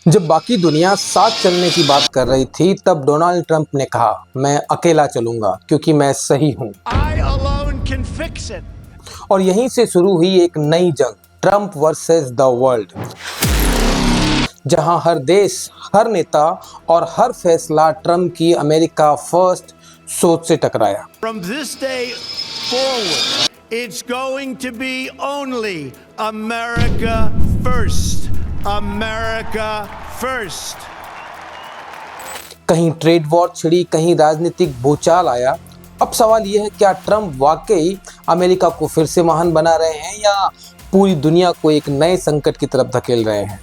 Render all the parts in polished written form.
जब बाकी दुनिया साथ चलने की बात कर रही थी तब डोनाल्ड ट्रंप ने कहा, मैं अकेला चलूंगा क्योंकि मैं सही हूं। और यहीं से शुरू हुई एक नई जंग, ट्रंप वर्सेस द वर्ल्ड, जहां हर देश, हर नेता और हर फैसला ट्रंप की अमेरिका फर्स्ट सोच से टकराया। From this day forward, it's going to be only America first. America first. कहीं ट्रेड वॉर छिड़ी, कहीं राजनीतिक भूचाल आया। अब सवाल यह है, क्या ट्रंप वाकई अमेरिका को फिर से महान बना रहे हैं या पूरी दुनिया को एक नए संकट की तरफ धकेल रहे हैं?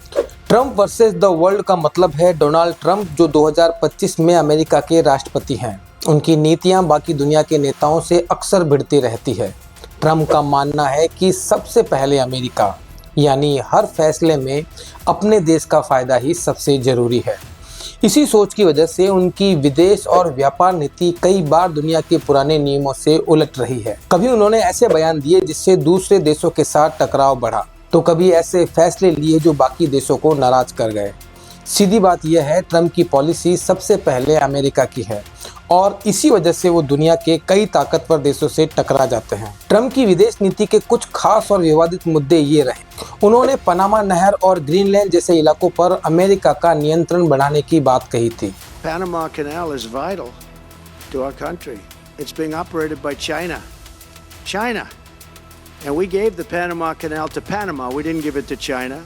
ट्रंप वर्सेस द वर्ल्ड का मतलब है डोनाल्ड ट्रंप, जो 2025 में अमेरिका के राष्ट्रपति हैं। उनकी नीतियां बाकी दुनिया के नेताओं से अक्सर भिड़ती रहती है। ट्रंप का मानना है कि सबसे पहले अमेरिका, यानी हर फैसले में अपने देश का फायदा ही सबसे जरूरी है। इसी सोच की वजह से उनकी विदेश और व्यापार नीति कई बार दुनिया के पुराने नियमों से उलट रही है। कभी उन्होंने ऐसे बयान दिए जिससे दूसरे देशों के साथ टकराव बढ़ा, तो कभी ऐसे फैसले लिए जो बाकी देशों को नाराज कर गए। सीधी बात यह है, ट्रंप की पॉलिसी सबसे पहले अमेरिका की है और इसी वजह से वो दुनिया के कई ताकतवर देशों से टकरा जाते हैं। ट्रंप की विदेश नीति के कुछ खास और विवादित मुद्दे ये रहे। उन्होंने पनामा नहर और ग्रीनलैंड जैसे इलाकों पर अमेरिका का नियंत्रण बढ़ाने की बात कही थी। Panama Canal is vital to our country. It's being operated by China. And we gave the Panama Canal to Panama. We didn't give it to China.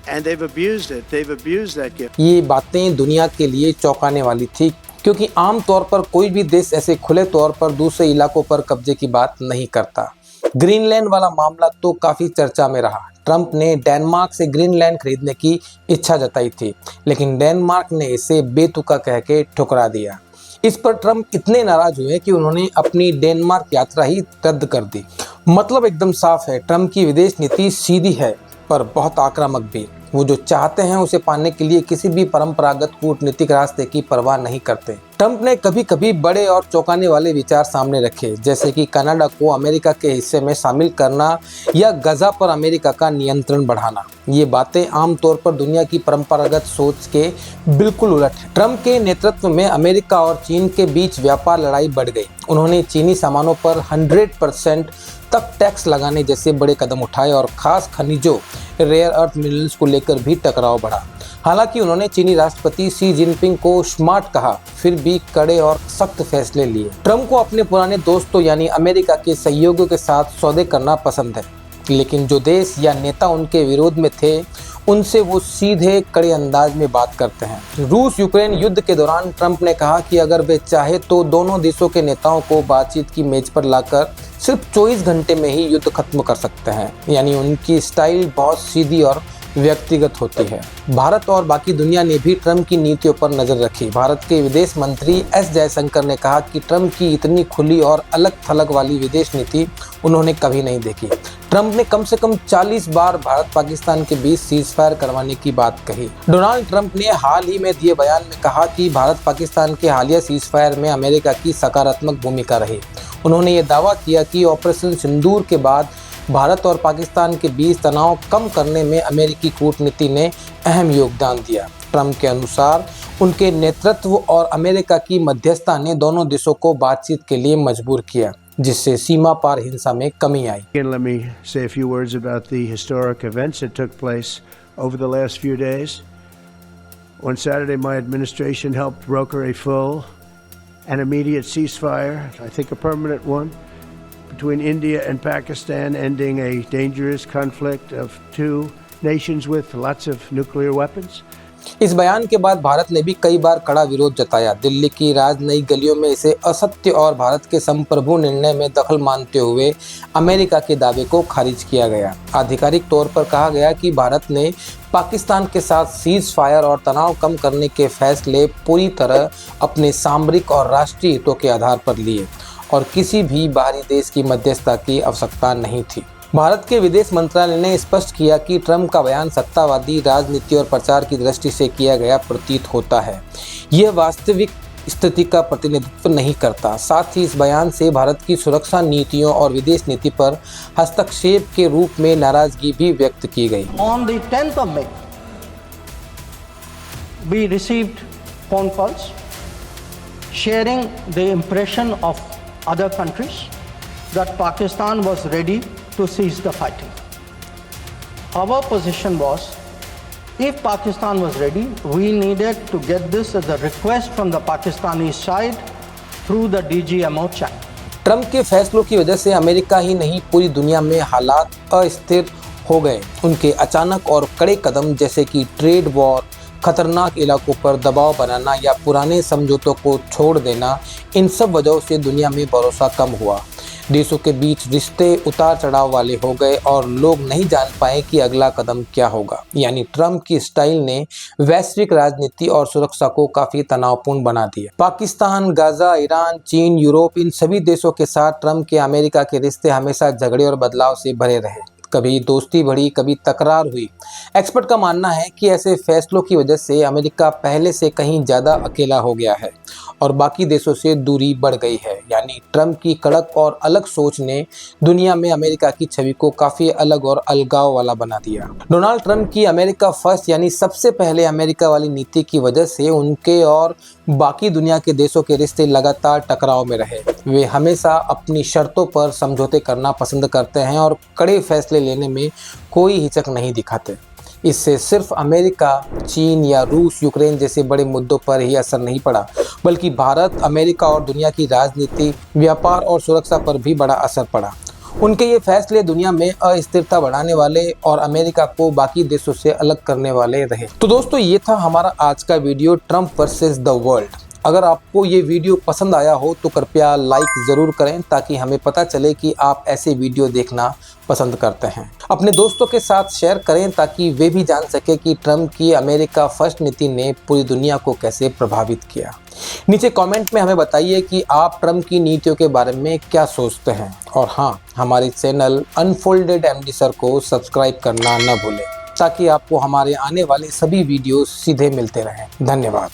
And they've abused it. They've abused that gift. ये बातें दुनिया के लिए चौंकाने वाली थी, क्योंकि आम तौर पर कोई भी देश ऐसे खुले तौर पर दूसरे इलाकों पर कब्जे की बात नहीं करता। ग्रीनलैंड वाला मामला तो काफ़ी चर्चा में रहा। ट्रंप ने डेनमार्क से ग्रीनलैंड खरीदने की इच्छा जताई थी, लेकिन डेनमार्क ने इसे बेतुका कह के ठुकरा दिया। इस पर ट्रंप इतने नाराज हुए कि उन्होंने अपनी डेनमार्क यात्रा ही रद्द कर दी। मतलब एकदम साफ है, ट्रंप की विदेश नीति सीधी है पर बहुत आक्रामक भी। वो जो चाहते हैं उसे पाने के लिए किसी भी परंपरागत कूटनीतिक रास्ते की परवाह नहीं करते। ट्रंप ने कभी कभी बड़े और चौंकाने वाले विचार सामने रखे, जैसे कि कनाडा को अमेरिका के हिस्से में शामिल करना या गजा पर अमेरिका का नियंत्रण बढ़ाना। ये बातें आमतौर पर दुनिया की परंपरागत सोच के बिल्कुल उलट है। ट्रंप के नेतृत्व में अमेरिका और चीन के बीच व्यापार लड़ाई बढ़ गई। उन्होंने चीनी सामानों पर 100% तक टैक्स लगाने जैसे बड़े कदम उठाए और खास खनिजों, रेयर अर्थ मिनरल्स को लेकर भी टकराव बढ़ा। हालांकि उन्होंने चीनी राष्ट्रपति शी जिनपिंग को स्मार्ट कहा, फिर भी कड़े और सख्त फैसले लिए। ट्रंप को अपने पुराने दोस्तों यानी अमेरिका के सहयोगियों के साथ सौदे करना पसंद है, लेकिन जो देश या नेता उनके विरोध में थे उनसे वो सीधे कड़े अंदाज में बात करते हैं। रूस यूक्रेन युद्ध के दौरान ट्रंप ने कहा कि अगर वे चाहे तो दोनों देशों के नेताओं को बातचीत की मेज पर लाकर सिर्फ 24 घंटे में ही युद्ध खत्म कर सकते हैं। यानी उनकी स्टाइल बहुत सीधी और व्यक्तिगत होती है। भारत और बाकी दुनिया ने भी ट्रंप की नीतियों पर नजर रखी। भारत के विदेश मंत्री एस जयशंकर ने कहा कि ट्रंप की इतनी खुली और अलग थलग वाली विदेश नीति उन्होंने कभी नहीं देखी। ट्रंप ने कम से कम 40 बार भारत पाकिस्तान के बीच सीजफायर करवाने की बात कही। डोनाल्ड ट्रंप ने हाल ही में दिए बयान में कहा कि भारत पाकिस्तान के हालिया सीजफायर में अमेरिका की सकारात्मक भूमिका रही। उन्होंने ये दावा किया कि ऑपरेशन सिंदूर के बाद भारत और पाकिस्तान के बीच तनाव कम करने में अमेरिकी कूटनीति ने अहम योगदान दिया। ट्रंप के अनुसार उनके नेतृत्व और अमेरिका की मध्यस्थता ने दोनों देशों को बातचीत के लिए मजबूर किया, जिससे सीमा पार हिंसा में कमी आई। Let me say a few words about the historic events that took place over the last few days. On Saturday, my administration helped broker a full and immediate ceasefire, I think a permanent one, between India and Pakistan, ending a dangerous conflict of two nations with lots of nuclear weapons. इस बयान के बाद भारत ने भी कई बार कड़ा विरोध जताया। दिल्ली की राज नई गलियों में इसे असत्य और भारत के संप्रभु निर्णय में दखल मानते हुए अमेरिका के दावे को खारिज किया गया। आधिकारिक तौर पर कहा गया कि भारत ने पाकिस्तान के साथ सीज फायर और तनाव कम करने के फैसले पूरी तरह अपने सामरिक और राष्ट्रीय हितों के आधार पर लिए और किसी भी बाहरी देश की मध्यस्थता की आवश्यकता नहीं थी। भारत के विदेश मंत्रालय ने स्पष्ट किया कि ट्रंप का बयान सत्तावादी राजनीति और प्रचार की दृष्टि से किया गया प्रतीत होता है। यह वास्तविक स्थिति का प्रतिनिधित्व नहीं करता। साथ ही इस बयान से भारत की सुरक्षा नीतियों और विदेश नीति पर हस्तक्षेप के रूप में नाराजगी भी व्यक्त की गई। On the 10th of May, we received phone calls sharing the impression of other countries that Pakistan was ready to cease the fighting. Our position was, if Pakistan was ready, we needed to get this as a request from the Pakistani side through the DGMO channel. Trump के फैसलों की वजह से America ही नहीं पूरी दुनिया में हालात अस्थिर हो गए। उनके अचानक और कड़े कदम जैसे कि ट्रेड वॉर, खतरनाक इलाकों पर दबाव बनाना या पुराने समझौतों को छोड़ देना, इन सब वजहों से दुनिया में भरोसा कम हुआ। देशों के बीच रिश्ते उतार चढ़ाव वाले हो गए और लोग नहीं जान पाए कि अगला कदम क्या होगा। यानी ट्रंप की स्टाइल ने वैश्विक राजनीति और सुरक्षा को काफी तनावपूर्ण बना दिया। पाकिस्तान, गाजा, ईरान, चीन, यूरोप, इन सभी देशों के साथ ट्रंप के अमेरिका के रिश्ते हमेशा झगड़े और बदलाव से भरे रहे। कभी दोस्ती बढ़ी, कभी तकरार हुई। एक्सपर्ट का मानना है कि ऐसे फैसलों की वजह से अमेरिका पहले से कहीं ज़्यादा अकेला हो गया है और बाकी देशों से दूरी बढ़ गई है। यानी ट्रंप की कड़क और अलग सोच ने दुनिया में अमेरिका की छवि को काफ़ी अलग और अलगाव वाला बना दिया। डोनाल्ड ट्रंप की अमेरिका फर्स्ट यानी सबसे पहले अमेरिका वाली नीति की वजह से उनके और बाकी दुनिया के देशों के रिश्ते लगातार टकराव में रहे। वे हमेशा अपनी शर्तों पर समझौते करना पसंद करते हैं और कड़े फैसले लेने में कोई हिचक नहीं दिखाते। इससे सिर्फ अमेरिका, चीन या रूस, यूक्रेन जैसे बड़े मुद्दों पर ही असर नहीं पड़ा, बल्कि भारत, अमेरिका और दुनिया की राजनीति, व्यापार और सुरक्षा पर भी बड़ा असर पड़ा। उनके ये फैसले दुनिया में अस्थिरता बढ़ाने वाले और अमेरिका को बाकी देशों से अलग करने वाले रहे। तो दोस्तों, ये था हमारा आज का video, Trump versus the world. अगर आपको ये वीडियो पसंद आया हो तो कृपया लाइक ज़रूर करें ताकि हमें पता चले कि आप ऐसे वीडियो देखना पसंद करते हैं। अपने दोस्तों के साथ शेयर करें ताकि वे भी जान सके कि ट्रंप की अमेरिका फर्स्ट नीति ने पूरी दुनिया को कैसे प्रभावित किया। नीचे कमेंट में हमें बताइए कि आप ट्रंप की नीतियों के बारे में क्या सोचते हैं। और हाँ, हमारे चैनल अनफोल्डेड एमडी सर को सब्सक्राइब करना न भूलें ताकि आपको हमारे आने वाले सभी वीडियो सीधे मिलते रहें। धन्यवाद।